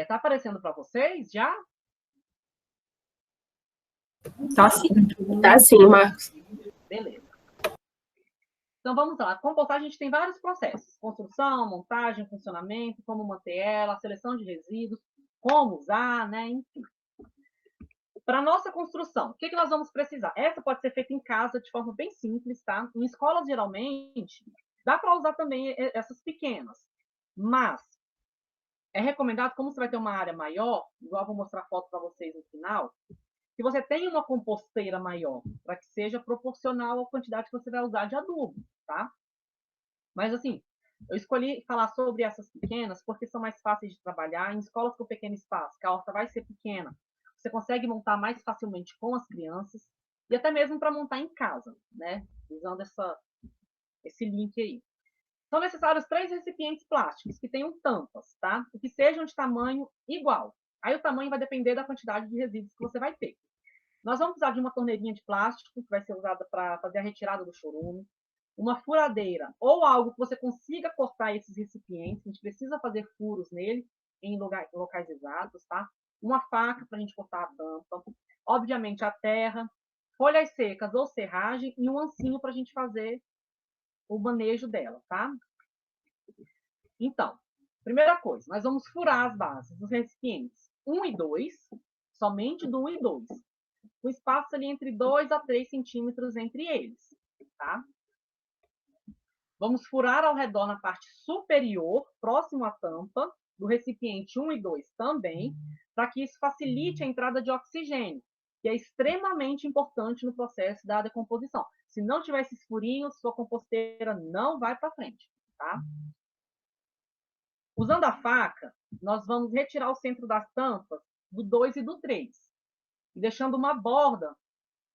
Tá aparecendo para vocês já? Tá sim. Tá sim, Marcos. Beleza. Então, vamos lá. Compostagem, a gente tem vários processos. Construção, montagem, funcionamento, como manter ela, seleção de resíduos, como usar, né? Enfim. Para nossa construção, o que nós vamos precisar? Essa pode ser feita em casa de forma bem simples, tá? Em escolas, geralmente, dá para usar também essas pequenas. Mas é recomendado, como você vai ter uma área maior, igual eu vou mostrar a foto para vocês no final, que você tenha uma composteira maior, para que seja proporcional à quantidade que você vai usar de adubo, tá? Mas, assim, eu escolhi falar sobre essas pequenas porque são mais fáceis de trabalhar. Em escolas com pequeno espaço, que a horta vai ser pequena, você consegue montar mais facilmente com as crianças e até mesmo para montar em casa, né? Usando esse link aí. São necessários 3 recipientes plásticos que tenham tampas, tá? E que sejam de tamanho igual. Aí o tamanho vai depender da quantidade de resíduos que você vai ter. Nós vamos precisar de uma torneirinha de plástico, que vai ser usada para fazer a retirada do chorume, uma furadeira ou algo que você consiga cortar esses recipientes, a gente precisa fazer furos nele em locais exatos, tá? Uma faca para a gente cortar a tampa, obviamente a terra, folhas secas ou serragem e um ancinho para a gente fazer o manejo dela, tá? Então, primeira coisa, nós vamos furar as bases dos recipientes 1 e 2, somente do 1 e 2. O espaço ali entre 2 a 3 centímetros entre eles, tá? Vamos furar ao redor na parte superior, próximo à tampa, do recipiente 1 e 2 também, para que isso facilite a entrada de oxigênio, que é extremamente importante no processo da decomposição. Se não tiver esses furinhos, sua composteira não vai para frente, tá? Usando a faca, nós vamos retirar o centro das tampas do 2 e do 3, deixando uma borda.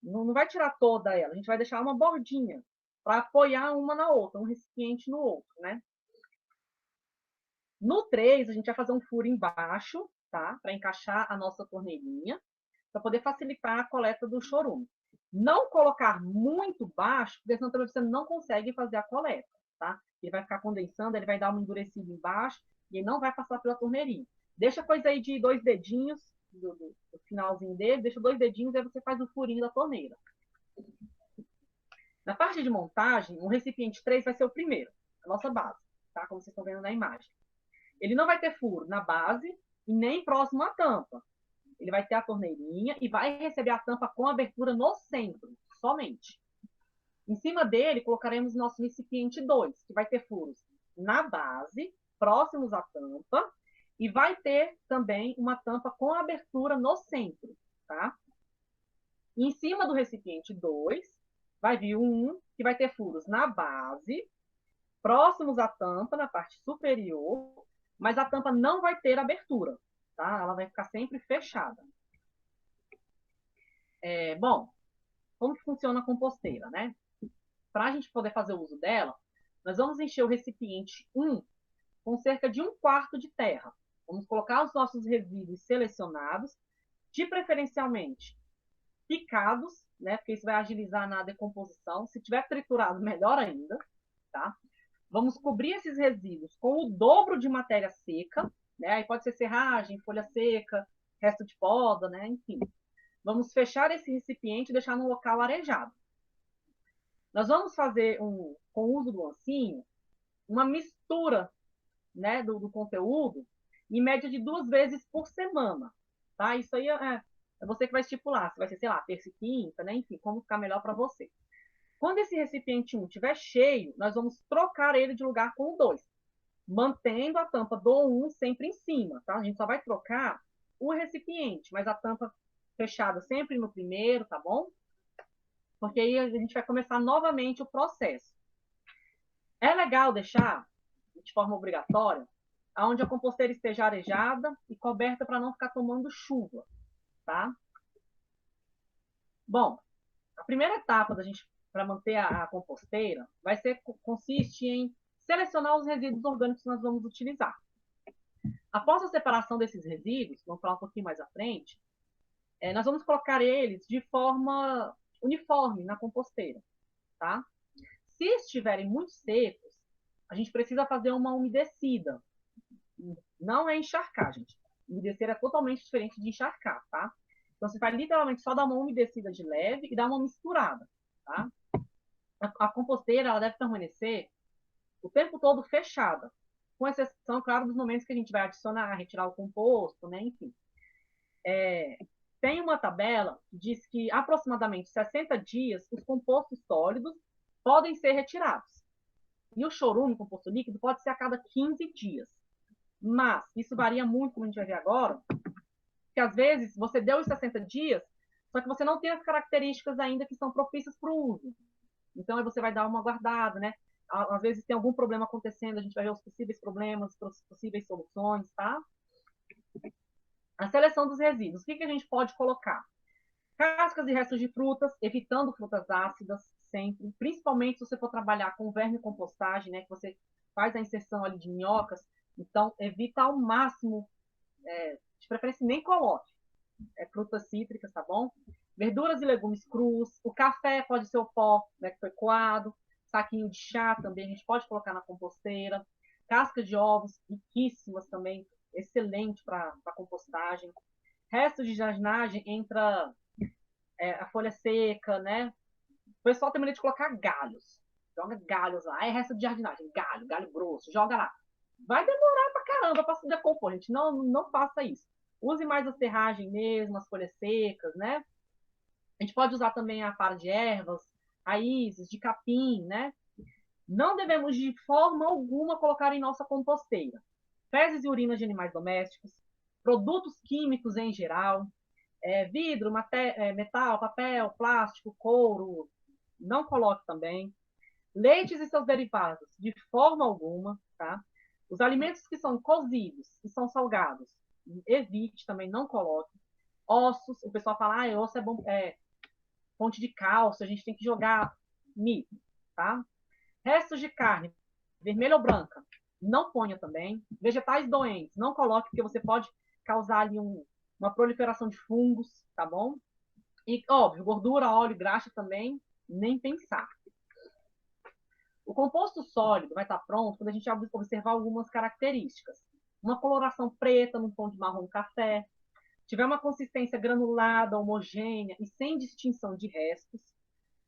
Não vai tirar toda ela, a gente vai deixar uma bordinha para apoiar uma na outra, um recipiente no outro, né? No 3, a gente vai fazer um furo embaixo, tá? Para encaixar a nossa torneirinha, para poder facilitar a coleta do chorume. Não colocar muito baixo, porque senão também você não consegue fazer a coleta, tá? Ele vai ficar condensando, ele vai dar uma endurecida embaixo e ele não vai passar pela torneirinha. Deixa coisa aí de 2 dedinhos, do finalzinho dele, deixa 2 dedinhos e aí você faz o furinho da torneira. Na parte de montagem, o recipiente 3 vai ser o primeiro, a nossa base, tá? Como vocês estão vendo na imagem. Ele não vai ter furo na base e nem próximo à tampa. Ele vai ter a torneirinha e vai receber a tampa com abertura no centro, somente. Em cima dele, colocaremos nosso recipiente 2, que vai ter furos na base, próximos à tampa, e vai ter também uma tampa com abertura no centro, tá? Em cima do recipiente 2, vai vir um que vai ter furos na base, próximos à tampa, na parte superior, mas a tampa não vai ter abertura, tá? Ela vai ficar sempre fechada. Bom, como que funciona a composteira, né? Para a gente poder fazer o uso dela, nós vamos encher o recipiente 1 com cerca de 1/4 de terra. Vamos colocar os nossos resíduos selecionados, de preferencialmente picados, né? Porque isso vai agilizar na decomposição. Se tiver triturado, melhor ainda, tá? Vamos cobrir esses resíduos com o dobro de matéria seca, né? Aí pode ser serragem, folha seca, resto de poda, né? Enfim. Vamos fechar esse recipiente e deixar num local arejado. Nós vamos fazer, com o uso do ancinho, uma mistura, né, do conteúdo, em média de 2 vezes por semana. Tá? Isso aí é você que vai estipular, se vai ser, sei lá, terça e quinta, né? Enfim, como ficar melhor para você. Quando esse recipiente 1 estiver cheio, nós vamos trocar ele de lugar com o 2, mantendo a tampa do 1 sempre em cima, tá? A gente só vai trocar o recipiente, mas a tampa fechada sempre no primeiro, tá bom? Porque aí a gente vai começar novamente o processo. É legal deixar, de forma obrigatória, onde a composteira esteja arejada e coberta para não ficar tomando chuva, tá? Bom, a primeira etapa da gente para manter a composteira consiste em selecionar os resíduos orgânicos que nós vamos utilizar. Após a separação desses resíduos, vamos falar um pouquinho mais à frente, nós vamos colocar eles de forma uniforme na composteira, tá? Se estiverem muito secos, a gente precisa fazer uma umedecida. Não é encharcar, gente. Umedecer é totalmente diferente de encharcar, tá? Então, você vai literalmente só dar uma umedecida de leve e dar uma misturada, tá? A composteira, ela deve permanecer o tempo todo fechada, com exceção, claro, dos momentos que a gente vai adicionar, retirar o composto, né? Enfim. Tem uma tabela que diz que aproximadamente 60 dias os compostos sólidos podem ser retirados. E o chorume, composto líquido, pode ser a cada 15 dias. Mas isso varia muito, como a gente vai ver agora, que às vezes você deu os 60 dias, só que você não tem as características ainda que são propícias para o uso. Então, aí você vai dar uma guardada, né? Às vezes tem algum problema acontecendo, a gente vai ver os possíveis problemas, as possíveis soluções, tá? A seleção dos resíduos. O que a gente pode colocar? Cascas e restos de frutas, evitando frutas ácidas sempre, principalmente se você for trabalhar com vermicompostagem, né? Que você faz a inserção ali de minhocas, então evita ao máximo, de preferência nem coloque frutas cítricas, tá bom? Verduras e legumes crus, o café pode ser o pó, né, que foi coado, saquinho de chá também a gente pode colocar na composteira, casca de ovos, riquíssimas também, excelente para compostagem. Restos de jardinagem entra a folha seca, né? O pessoal tem maneira de colocar galhos. Joga galhos lá. É resto de jardinagem. Galho grosso. Joga lá. Vai demorar pra caramba pra se decompor, gente. Não faça isso. Use mais a serragem mesmo, as folhas secas, né? A gente pode usar também a para de ervas, raízes, de capim, né? Não devemos de forma alguma colocar em nossa composteira fezes e urinas de animais domésticos, produtos químicos em geral, vidro, metal, papel, plástico, couro, não coloque também. Leites e seus derivados, de forma alguma, tá? Os alimentos que são cozidos e são salgados, evite também, não coloque. Ossos, o pessoal fala, osso é bom, fonte de cálcio, a gente tem que jogar mito, tá? Restos de carne, vermelha ou branca, não ponha também. Vegetais doentes, não coloque, porque você pode causar ali uma proliferação de fungos, tá bom? E, óbvio, gordura, óleo, graxa também, nem pensar. O composto sólido vai estar pronto quando a gente observar algumas características. Uma coloração preta num tom de marrom café, tiver uma consistência granulada, homogênea e sem distinção de restos.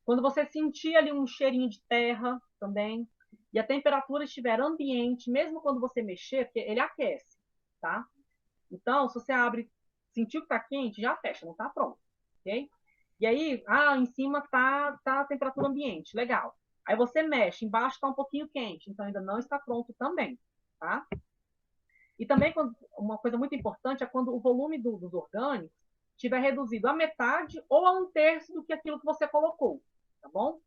Quando você sentir ali um cheirinho de terra também, e a temperatura estiver ambiente, mesmo quando você mexer, porque ele aquece, tá? Então, se você abre, sentiu que está quente, já fecha, não está pronto, ok? E aí, em cima tá a temperatura ambiente, legal. Aí você mexe, embaixo está um pouquinho quente, então ainda não está pronto também, tá? E também, uma coisa muito importante é quando o volume dos orgânicos estiver reduzido a metade ou a 1/3 do que aquilo que você colocou, tá bom?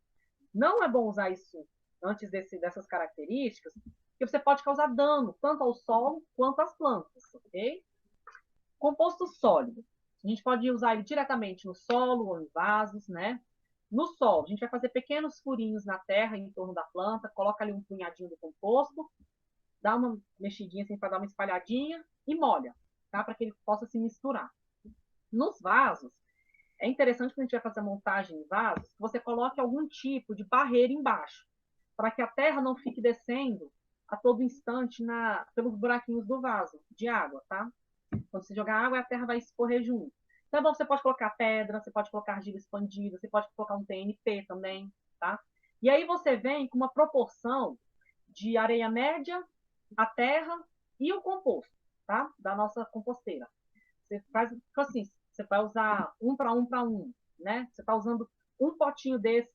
Não é bom usar isso antes dessas características, porque você pode causar dano tanto ao solo quanto às plantas, ok? Composto sólido. A gente pode usar ele diretamente no solo ou em vasos, né? No solo, a gente vai fazer pequenos furinhos na terra em torno da planta, coloca ali um punhadinho do composto, dá uma mexidinha assim para dar uma espalhadinha e molha, tá? Para que ele possa se misturar. Nos vasos, é interessante quando a gente vai fazer a montagem em vasos, que você coloque algum tipo de barreira embaixo, para que a terra não fique descendo a todo instante pelos buraquinhos do vaso de água, tá? Quando você jogar água, a terra vai escorrer junto. Então, é bom, você pode colocar pedra, você pode colocar argila expandida, você pode colocar um TNT também, tá? E aí você vem com uma proporção de areia média, a terra e o composto, tá? Da nossa composteira. Você faz assim, você vai usar 1 para 1 para 1, né? Você está usando um potinho desse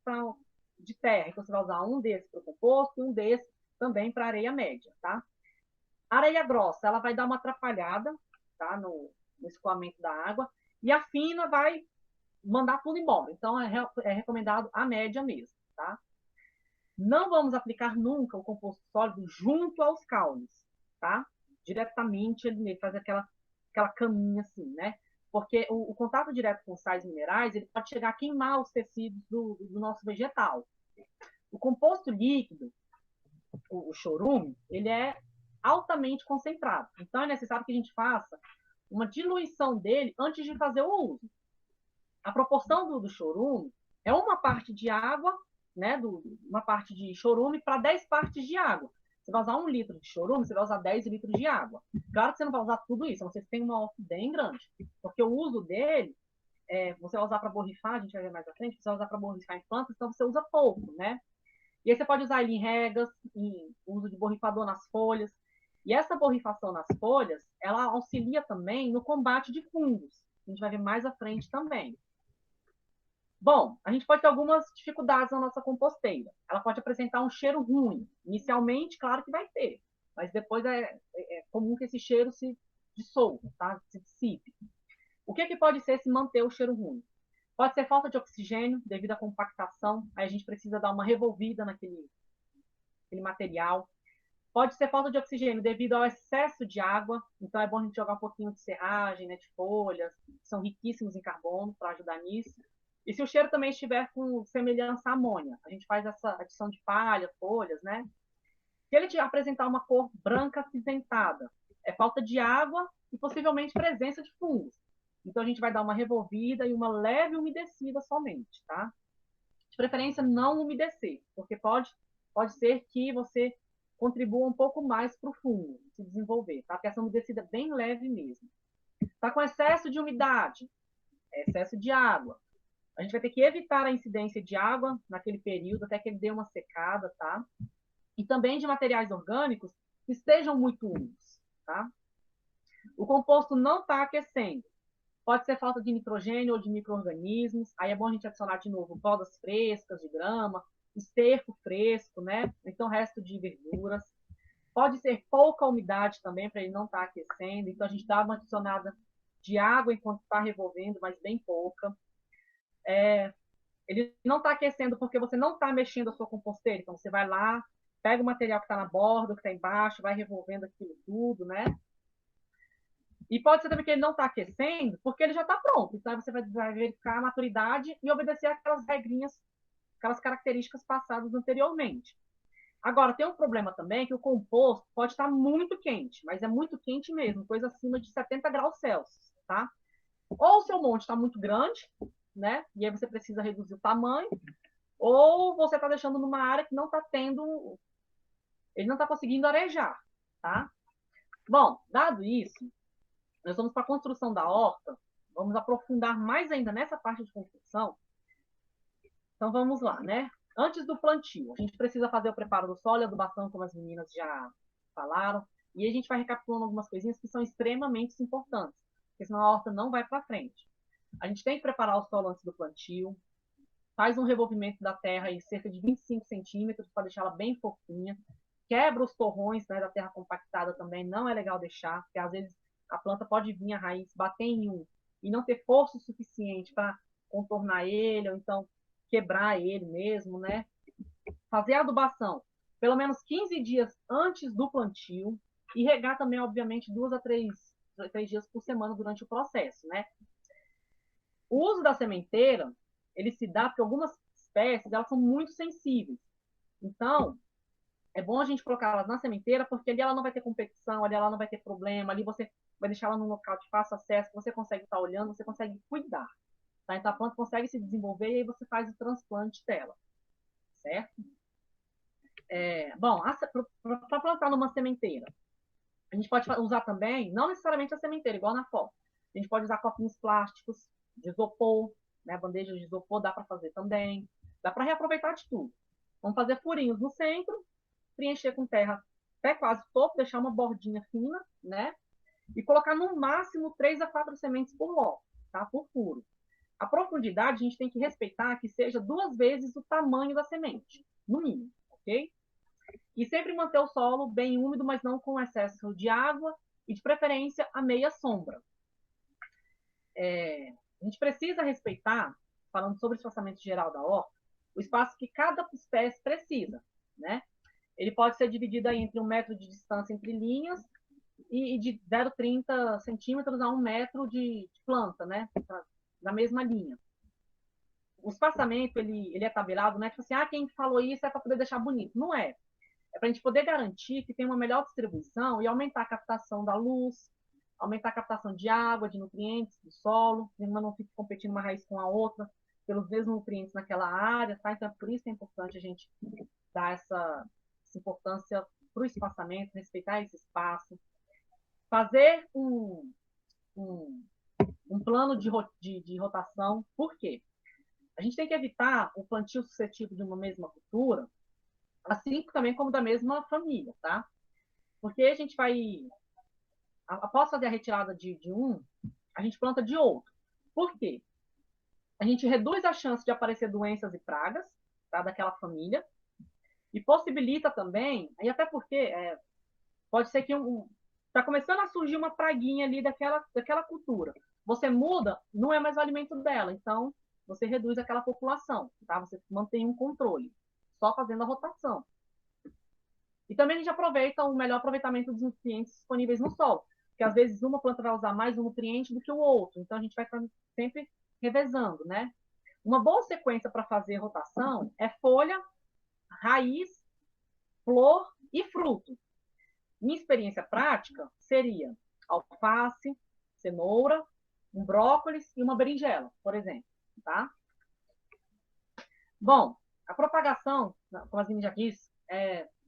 de terra, então você vai usar um desse para o composto e um desse também para areia média, tá? A areia grossa, ela vai dar uma atrapalhada, tá? No escoamento da água, e a fina vai mandar tudo embora. Então, é recomendado a média mesmo, tá? Não vamos aplicar nunca o composto sólido junto aos caules, tá? Diretamente ele faz aquela caminha assim, né? Porque o contato direto com sais minerais, ele pode chegar a queimar os tecidos do nosso vegetal. O composto líquido, o chorume, ele é altamente concentrado. Então, é necessário que a gente faça uma diluição dele antes de fazer o uso. A proporção do chorume é uma parte de água, né, uma parte de chorume para 10 partes de água. Você vai usar 1 litro de chorume, você vai usar 10 litros de água. Claro que você não vai usar tudo isso, você tem uma horta bem grande. Porque o uso dele, você vai usar para borrifar, a gente vai ver mais à frente, você vai usar para borrifar em plantas, então você usa pouco, né? E aí você pode usar ele em regas, em uso de borrifador nas folhas. E essa borrifação nas folhas, ela auxilia também no combate de fungos. A gente vai ver mais à frente também. Bom, a gente pode ter algumas dificuldades na nossa composteira. Ela pode apresentar um cheiro ruim. Inicialmente, claro que vai ter, mas depois é comum que esse cheiro se dissolva, tá? Se dissipe. O que pode ser se manter o cheiro ruim? Pode ser falta de oxigênio devido à compactação, aí a gente precisa dar uma revolvida naquele material. Pode ser falta de oxigênio devido ao excesso de água, então é bom a gente jogar um pouquinho de serragem, né, de folhas, que são riquíssimos em carbono para ajudar nisso. E se o cheiro também estiver com semelhança à amônia, a gente faz essa adição de palha, folhas, né? Se ele te apresentar uma cor branca acinzentada, é falta de água e possivelmente presença de fungos. Então a gente vai dar uma revolvida e uma leve umedecida somente, tá? De preferência não umedecer, porque pode ser que você contribua um pouco mais para o fungo se desenvolver, tá? Porque essa umedecida é bem leve mesmo. Tá com excesso de umidade, excesso de água. A gente vai ter que evitar a incidência de água naquele período até que ele dê uma secada, tá? E também de materiais orgânicos que estejam muito úmidos, tá? O composto não está aquecendo. Pode ser falta de nitrogênio ou de micro-organismos. Aí é bom a gente adicionar de novo podas frescas de grama, esterco fresco, né? Então, resto de verduras. Pode ser pouca umidade também, para ele não estar aquecendo. Então, a gente dá uma adicionada de água enquanto está revolvendo, mas bem pouca. Ele não está aquecendo porque você não está mexendo a sua composteira. Então, você vai lá, pega o material que está na borda, que está embaixo, vai revolvendo aquilo tudo, né? E pode ser também que ele não está aquecendo porque ele já está pronto. Então, você vai verificar a maturidade e obedecer aquelas regrinhas, aquelas características passadas anteriormente. Agora, tem um problema também que o composto pode estar muito quente, mas é muito quente mesmo, coisa acima de 70 graus Celsius, tá? Ou o seu monte está muito grande, né? E aí você precisa reduzir o tamanho, ou você está deixando numa área que não está tendo, ele não está conseguindo arejar, tá? Bom, dado isso, nós vamos para a construção da horta, vamos aprofundar mais ainda nessa parte de construção. Então vamos lá, né? Antes do plantio, a gente precisa fazer o preparo do solo e adubação, como as meninas já falaram, e a gente vai recapitulando algumas coisinhas que são extremamente importantes, porque senão a horta não vai para frente. A gente tem que preparar o solo antes do plantio, faz um revolvimento da terra em cerca de 25 centímetros para deixar ela bem fofinha, quebra os torrões, né, da terra compactada também, não é legal deixar, porque às vezes a planta pode vir a raiz, bater em um e não ter força suficiente para contornar ele, ou então quebrar ele mesmo, né? Fazer a adubação pelo menos 15 dias antes do plantio e regar também, obviamente, 2 a 3 dias por semana durante o processo, né? O uso da sementeira, ele se dá porque algumas espécies, elas são muito sensíveis. Então, é bom a gente colocar elas na sementeira, porque ali ela não vai ter competição, ali ela não vai ter problema, ali você vai deixar ela num local de fácil acesso, que você consegue estar olhando, você consegue cuidar. Tá? Então, a planta consegue se desenvolver e aí você faz o transplante dela, certo? Bom, para plantar numa sementeira, a gente pode usar também, não necessariamente a sementeira, igual na foto. A gente pode usar copinhos plásticos, de isopor, né? Bandejas de isopor dá para fazer também. Dá para reaproveitar de tudo. Vamos fazer furinhos no centro, preencher com terra até quase o topo, deixar uma bordinha fina, né? E colocar no máximo 3 a 4 sementes por lote, tá? Por furo. A profundidade a gente tem que respeitar que seja 2 vezes o tamanho da semente, no mínimo, ok? E sempre manter o solo bem úmido, mas não com excesso de água e, de preferência, a meia sombra. A gente precisa respeitar, falando sobre o espaçamento geral da horta, o espaço que cada espécie precisa, né? Ele pode ser dividido aí entre 1 metro de distância entre linhas e de 0,30 centímetros a 1 metro de planta, né? Na mesma linha. O espaçamento, ele é tabelado, né? Tipo assim, quem falou isso é para poder deixar bonito. Não é. É para a gente poder garantir que tem uma melhor distribuição e aumentar a captação da luz, aumentar a captação de água, de nutrientes do solo, uma não fique competindo uma raiz com a outra pelos mesmos nutrientes naquela área, tá? Então, é por isso que é importante a gente dar essa importância para o espaçamento, respeitar esse espaço, fazer um plano de rotação. Por quê? A gente tem que evitar o plantio sucessivo de uma mesma cultura, assim também como da mesma família, tá? Porque a gente vai, após fazer a retirada de um, a gente planta de outro. Por quê? A gente reduz a chance de aparecer doenças e pragas, tá, daquela família, e possibilita também, e até porque pode ser que está começando a surgir uma praguinha ali daquela cultura. Você muda, não é mais o alimento dela, então você reduz aquela população, tá? Você mantém um controle, só fazendo a rotação. E também a gente aproveita o melhor aproveitamento dos nutrientes disponíveis no solo, porque às vezes uma planta vai usar mais um nutriente do que o outro, então a gente vai estar sempre revezando, né? Uma boa sequência para fazer rotação é folha, raiz, flor e fruto. Minha experiência prática seria alface, cenoura, um brócolis e uma berinjela, por exemplo, tá? Bom, a propagação, como a Zine já disse,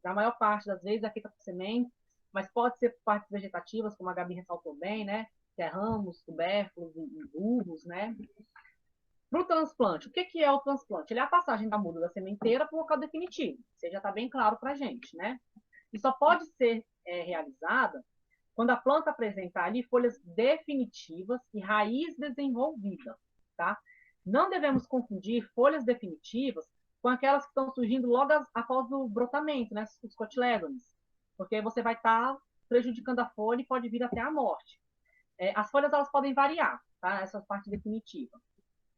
da maior parte das vezes é feita por semente, mas pode ser por partes vegetativas, como a Gabi ressaltou bem, né? Que é ramos, tubérculos e bulbos, né? Para o transplante, o que é o transplante? Ele é a passagem da muda da sementeira para o local definitivo. Isso já está bem claro para a gente, né? E só pode ser realizada quando a planta apresentar ali folhas definitivas e raiz desenvolvida, tá? Não devemos confundir folhas definitivas com aquelas que estão surgindo logo após o brotamento, né? Os cotilédones, porque você vai estar prejudicando a folha e pode vir até a morte. As folhas, elas podem variar, tá? Essa parte definitiva.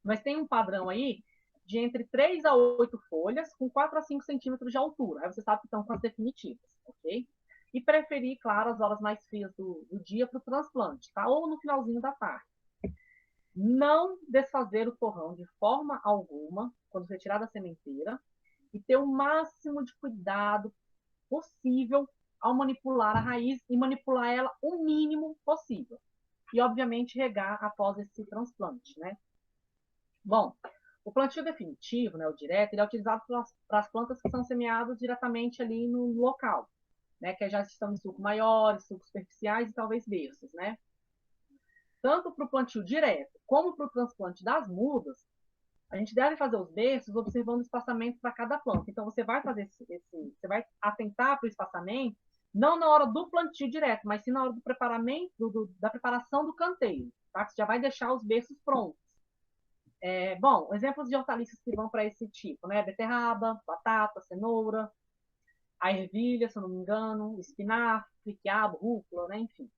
Mas tem um padrão aí de entre 3 a 8 folhas, com 4 a 5 centímetros de altura. Aí você sabe que estão com as definitivas, ok? E preferir, claro, as horas mais frias do dia para o transplante, tá? Ou no finalzinho da tarde. Não desfazer o torrão de forma alguma, quando retirar da sementeira, e ter o máximo de cuidado possível ao manipular a raiz e manipular ela o mínimo possível. E, obviamente, regar após esse transplante, né? Bom, o plantio definitivo, né, o direto, ele é utilizado para as plantas que são semeadas diretamente ali no local, né, que já estão em sulcos maiores, sulcos superficiais e talvez berços, né? Tanto para o plantio direto como para o transplante das mudas, a gente deve fazer os berços observando o espaçamento para cada planta. Então, você vai fazer você vai atentar para o espaçamento, não na hora do plantio direto, mas sim na hora do preparamento, da preparação do canteiro, tá? Você já vai deixar os berços prontos. Bom, exemplos de hortaliças que vão para esse tipo, né? Beterraba, batata, cenoura, a ervilha, se eu não me engano, espinafre, quiabo, rúcula, né? Enfim.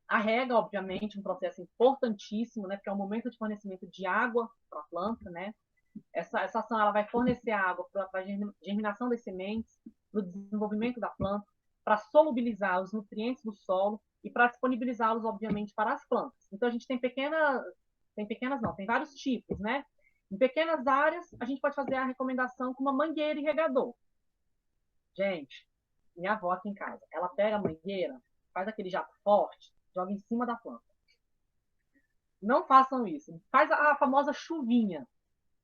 A rega, obviamente, um processo importantíssimo, né? Porque é o momento de fornecimento de água para a planta, né? Essa ação ela vai fornecer água para a germinação das sementes, para o desenvolvimento da planta, para solubilizar os nutrientes do solo e para disponibilizá-los, obviamente, para as plantas. Então, a gente tem tem vários tipos, né? Em pequenas áreas, a gente pode fazer a recomendação com uma mangueira e regador. Gente, minha avó aqui em casa, ela pega a mangueira, faz aquele jato forte, joga em cima da planta. Não façam isso. Faz a famosa chuvinha,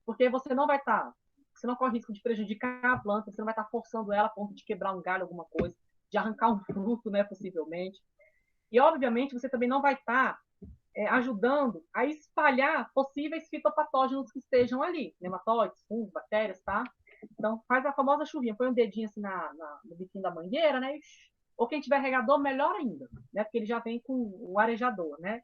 porque você não vai estar, você não corre risco de prejudicar a planta, você não vai estar forçando ela a ponto de quebrar um galho, alguma coisa, de arrancar um fruto, né, possivelmente. E, obviamente, você também não vai estar ajudando a espalhar possíveis fitopatógenos que estejam ali, nematóides, fungos, bactérias, tá? Então, faz a famosa chuvinha, põe um dedinho assim no biquinho da mangueira, né? Ou quem tiver regador, melhor ainda, né? Porque ele já vem com o arejador, né?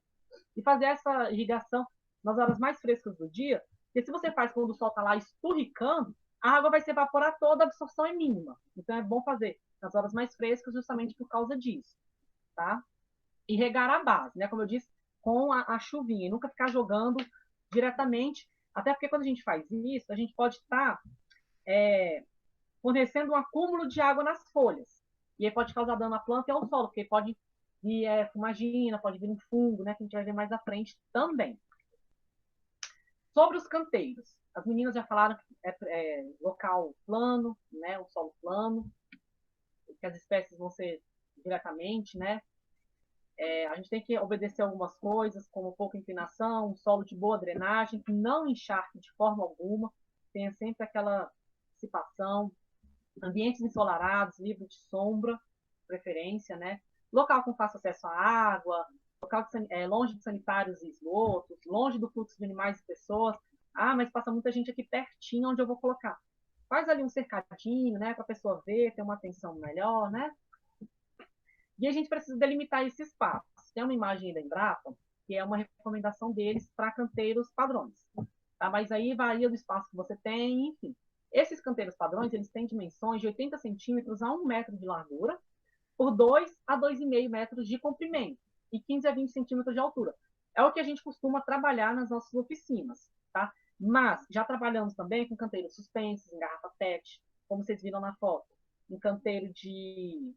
E fazer essa irrigação nas horas mais frescas do dia, porque se você faz quando o sol está lá esturricando, a água vai se evaporar toda, a absorção é mínima. Então, é bom fazer nas horas mais frescas justamente por causa disso, tá? E regar a base, né? Como eu disse, com a chuvinha, e nunca ficar jogando diretamente, até porque quando a gente faz isso, a gente pode estar fornecendo um acúmulo de água nas folhas, e aí pode causar dano à planta e ao solo, porque pode vir fumagina, pode vir um fungo, né, que a gente vai ver mais à frente também. Sobre os canteiros, as meninas já falaram que é local plano, né, o solo plano, que as espécies vão ser diretamente, né? A gente tem que obedecer algumas coisas, como pouca inclinação, um solo de boa drenagem, que não encharque de forma alguma, tenha sempre aquela dissipação. Ambientes ensolarados, livre de sombra, preferência, né? Local com fácil acesso à água, local longe de sanitários e esgotos, longe do fluxo de animais e pessoas. Ah, mas passa muita gente aqui pertinho onde eu vou colocar. Faz ali um cercadinho, né, para a pessoa ver, ter uma atenção melhor, né? E a gente precisa delimitar esse espaço. Tem uma imagem da Embrapa, que é uma recomendação deles para canteiros padrões. Tá? Mas aí varia do espaço que você tem, enfim. Esses canteiros padrões, eles têm dimensões de 80 centímetros a 1 metro de largura, por 2 a 2,5 metros de comprimento e 15 a 20 centímetros de altura. É o que a gente costuma trabalhar nas nossas oficinas, tá? Mas já trabalhamos também com canteiros suspensos, em garrafa PET, como vocês viram na foto, em canteiro de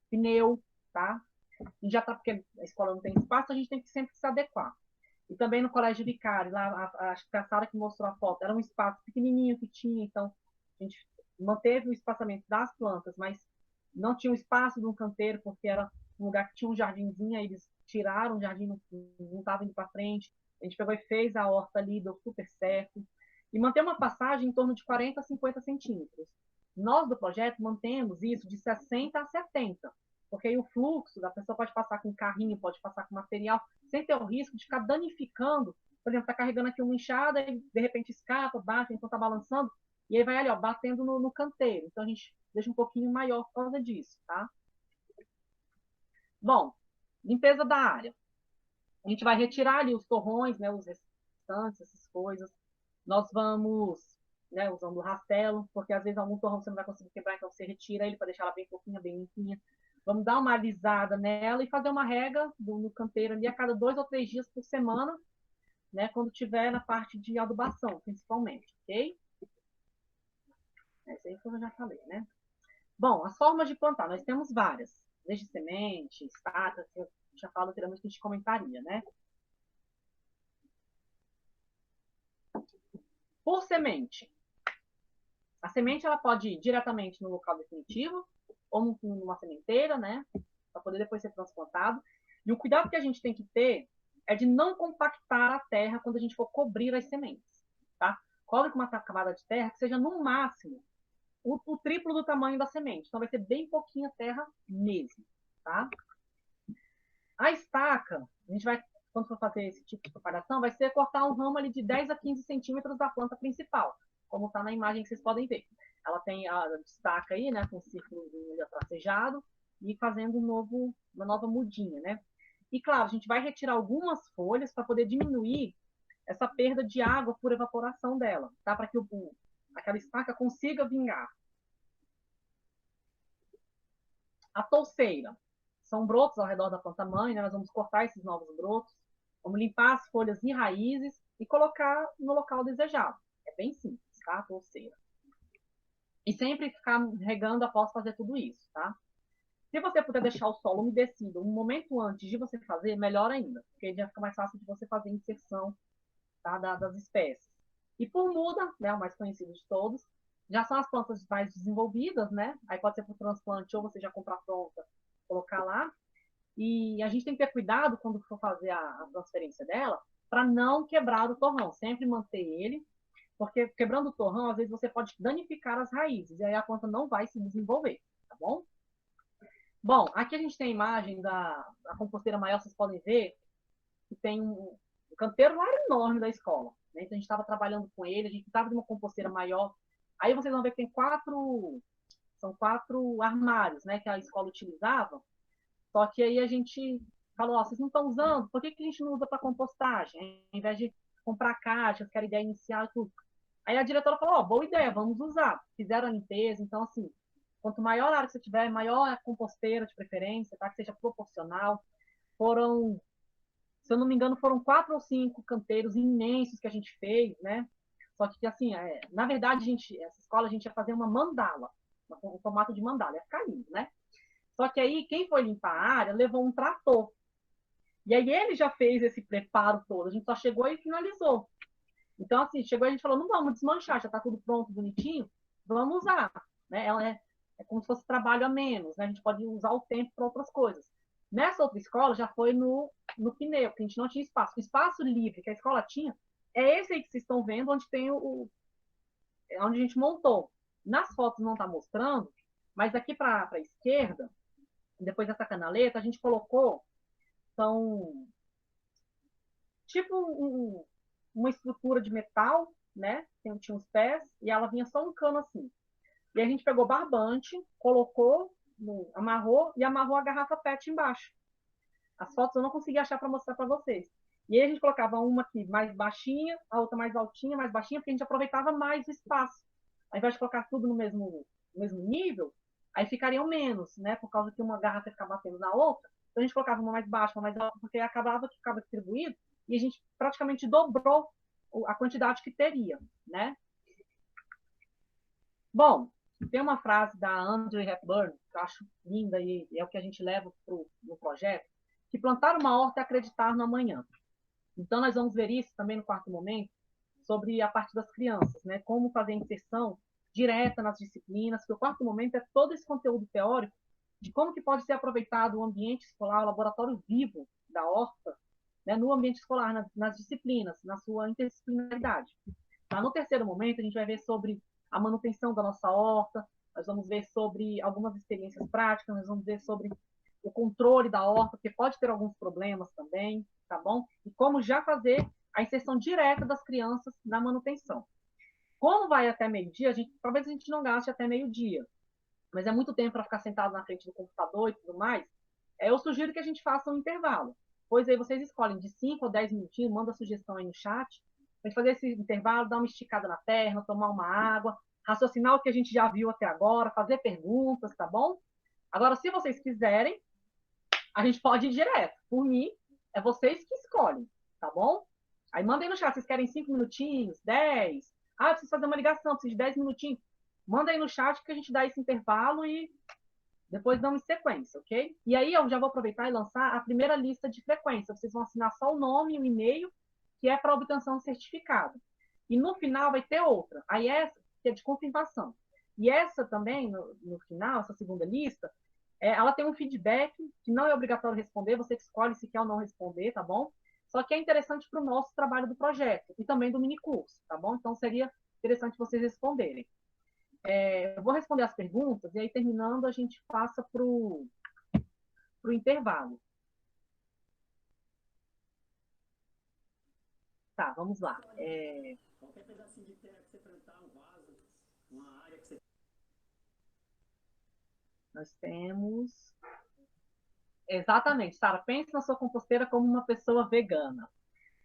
pneu, tá? E já tá, porque a escola não tem espaço, a gente tem que sempre se adequar. E também no Colégio Vicário, lá, acho que a Sara que mostrou a foto, era um espaço pequenininho que tinha, então a gente manteve o espaçamento das plantas, mas não tinha um espaço de um canteiro, porque era um lugar que tinha um jardinzinho, aí eles tiraram o jardim, não estava indo para frente, a gente pegou e fez a horta ali, deu super certo, e manter uma passagem em torno de 40 a 50 centímetros. Nós do projeto mantemos isso de 60 a 70, porque aí o fluxo da pessoa pode passar com carrinho, pode passar com material, sem ter o risco de ficar danificando. Por exemplo, está carregando aqui uma enxada e de repente escapa, bate, então está balançando, e aí vai ali, ó, batendo no canteiro. Então a gente deixa um pouquinho maior por causa disso, tá? Bom, limpeza da área. A gente vai retirar ali os torrões, né, os restantes, essas coisas. Nós vamos, né, usando o rastelo, porque às vezes algum torrão você não vai conseguir quebrar, então você retira ele para deixar ela bem fofinha, bem limpinha. Vamos dar uma alisada nela e fazer uma rega no canteiro ali a cada 2 ou 3 dias por semana, né, quando tiver na parte de adubação, principalmente, ok? Essa aí eu já falei, né? Bom, as formas de plantar, nós temos várias, desde semente, estaca, que eu já falo anteriormente que a gente comentaria, né? Por semente. A semente, ela pode ir diretamente no local definitivo, ou numa sementeira, né? Para poder depois ser transplantado. E o cuidado que a gente tem que ter é de não compactar a terra quando a gente for cobrir as sementes, tá? Cobre com uma camada de terra que seja no máximo o triplo do tamanho da semente. Então vai ser bem pouquinha terra mesmo, tá? A estaca, a gente vai, quando for fazer esse tipo de propagação, vai ser cortar um ramo ali de 10 a 15 centímetros da planta principal, como está na imagem que vocês podem ver. Ela tem a estaca aí, né, com o círculo tracejado e fazendo uma nova mudinha, né? E claro, a gente vai retirar algumas folhas para poder diminuir essa perda de água por evaporação dela, tá? Para que aquela estaca consiga vingar. A touceira. São brotos ao redor da planta mãe, né? Nós vamos cortar esses novos brotos, vamos limpar as folhas e raízes e colocar no local desejado. É bem simples, tá? A touceira. E sempre ficar regando após fazer tudo isso, tá? Se você puder deixar o solo umedecido um momento antes de você fazer, melhor ainda, porque já fica mais fácil de você fazer a inserção, tá, das espécies. E por muda, né, o mais conhecido de todos, já são as plantas mais desenvolvidas, né? Aí pode ser para o transplante ou você já comprar pronta, colocar lá. E a gente tem que ter cuidado quando for fazer a transferência dela, para não quebrar o torrão, sempre manter ele, porque quebrando o torrão, às vezes você pode danificar as raízes, e aí a planta não vai se desenvolver, tá bom? Bom, aqui a gente tem a imagem da composteira maior, vocês podem ver, que tem um canteiro lá enorme da escola. Né? Então a gente estava trabalhando com ele, a gente estava de uma composteira maior. Aí vocês vão ver que tem são 4 armários, né, que a escola utilizava. Só que aí a gente falou, ó, vocês não estão usando, por que a gente não usa para compostagem? Ao invés de comprar caixas, que era a ideia inicial e tudo. Aí a diretora falou, ó, boa ideia, vamos usar. Fizeram a limpeza, então assim, quanto maior a área que você tiver, maior a composteira de preferência, tá? Que seja proporcional. Foram, se eu não me engano, foram 4 ou 5 canteiros imensos que a gente fez, né? Só que, assim, na verdade, essa escola a gente ia fazer uma mandala, um formato de mandala, ia ficar lindo, né? Só que aí, quem foi limpar a área levou um trator. E aí ele já fez esse preparo todo, a gente só chegou e finalizou. Então, assim, chegou e a gente falou, não vamos desmanchar, já está tudo pronto, bonitinho, vamos usar. Né? Ela é como se fosse trabalho a menos, né? A gente pode usar o tempo para outras coisas. Nessa outra escola já foi no pneu, porque a gente não tinha espaço. O espaço livre que a escola tinha é esse aí que vocês estão vendo, onde tem onde a gente montou. Nas fotos não está mostrando, mas aqui para a esquerda, depois dessa canaleta, a gente colocou, são tipo uma estrutura de metal, né? Tinha uns pés, e ela vinha só um cano assim. E a gente pegou barbante, colocou, amarrou e amarrou a garrafa PET embaixo. As fotos eu não consegui achar para mostrar para vocês. E aí a gente colocava uma aqui mais baixinha, a outra mais altinha, mais baixinha, porque a gente aproveitava mais o espaço. Ao invés de colocar tudo no mesmo nível, aí ficariam menos, né? Por causa que uma garrafa ia ficar batendo na outra. Então a gente colocava uma mais baixa, uma mais alta, porque acabava que ficava distribuído e a gente praticamente dobrou a quantidade que teria, né? Bom, tem uma frase da Audrey Hepburn, que eu acho linda e é o que a gente leva no projeto, que plantar uma horta é acreditar no amanhã. Então, nós vamos ver isso também no quarto momento, sobre a parte das crianças, né? Como fazer a inserção direta nas disciplinas, que o quarto momento é todo esse conteúdo teórico de como que pode ser aproveitado o ambiente escolar, o laboratório vivo da horta, né? No ambiente escolar, nas disciplinas, na sua interdisciplinaridade. Tá? No terceiro momento, a gente vai ver sobre a manutenção da nossa horta, nós vamos ver sobre algumas experiências práticas, nós vamos ver sobre o controle da horta, porque pode ter alguns problemas também, tá bom? E como já fazer a inserção direta das crianças na manutenção. Como vai até meio-dia, talvez a gente não gaste até meio-dia, mas é muito tempo para ficar sentado na frente do computador e tudo mais. Eu sugiro que a gente faça um intervalo. Pois aí vocês escolhem de 5 ou 10 minutinhos, manda a sugestão aí no chat, para fazer esse intervalo, dar uma esticada na perna, tomar uma água, raciocinar o que a gente já viu até agora, fazer perguntas, tá bom? Agora, se vocês quiserem, a gente pode ir direto. Por mim, é vocês que escolhem, tá bom? Aí mandem no chat, vocês querem 5 minutinhos, 10? Ah, eu preciso fazer uma ligação, preciso de 10 minutinhos. Manda aí no chat que a gente dá esse intervalo e depois damos sequência, ok? E aí eu já vou aproveitar e lançar a primeira lista de frequência. Vocês vão assinar só o nome e o e-mail, que é para obtenção do certificado. E no final vai ter outra. Aí essa, que é de confirmação. E essa também, no final, essa segunda lista, ela tem um feedback que não é obrigatório responder, você escolhe se quer ou não responder, tá bom? Só que é interessante para o nosso trabalho do projeto e também do minicurso, tá bom? Então seria interessante vocês responderem. Eu vou responder as perguntas e aí, terminando, a gente passa para o intervalo. Tá, vamos lá. Qualquer pedacinho de terra que você plantar, um vaso, uma área que você... Nós temos... Exatamente, Sara, pense na sua composteira como uma pessoa vegana.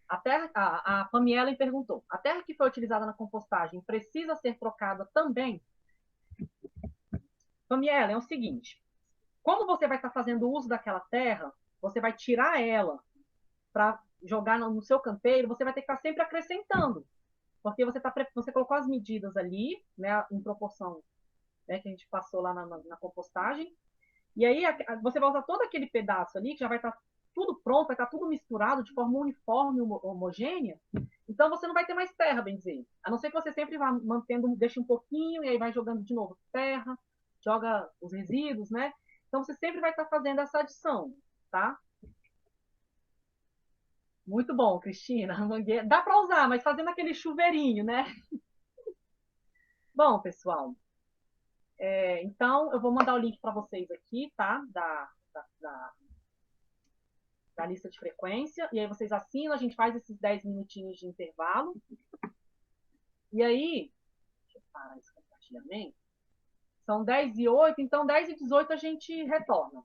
A Pamiela perguntou, a terra que foi utilizada na compostagem precisa ser trocada também? Pamiela, é o seguinte, como você vai estar fazendo uso daquela terra, você vai tirar ela para jogar no seu canteiro, você vai ter que estar sempre acrescentando, porque você colocou as medidas ali, né, em proporção, né, que a gente passou lá na compostagem, e aí você vai usar todo aquele pedaço ali, que já vai estar tudo pronto, vai estar tudo misturado de forma uniforme, homogênea, então você não vai ter mais terra, bem dizer. A não ser que você sempre vá mantendo, deixa um pouquinho, e aí vai jogando de novo terra, joga os resíduos, né? Então você sempre vai estar fazendo essa adição, tá? Muito bom, Cristina. Dá para usar, mas fazendo aquele chuveirinho, né? Bom, pessoal, então eu vou mandar o link para vocês aqui, tá? Da lista de frequência. E aí vocês assinam, a gente faz esses 10 minutinhos de intervalo. E aí, deixa eu parar esse compartilhamento. São 10h08, então 10h18 a gente retorna.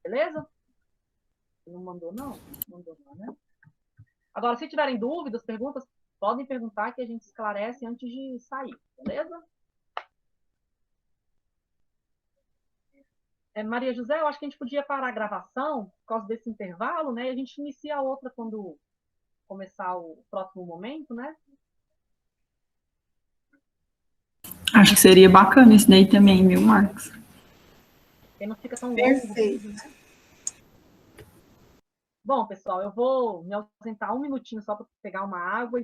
Beleza? Não mandou, não? Mandou, não, né? Agora, se tiverem dúvidas, perguntas, podem perguntar que a gente esclarece antes de sair, beleza? Maria José, eu acho que a gente podia parar a gravação por causa desse intervalo, né? E a gente inicia a outra quando começar o próximo momento, né? Acho que seria bacana isso daí também, viu, Marcos? Porque não fica tão longo. Perfeito. Né? Bom, pessoal, eu vou me ausentar um minutinho só para pegar uma água e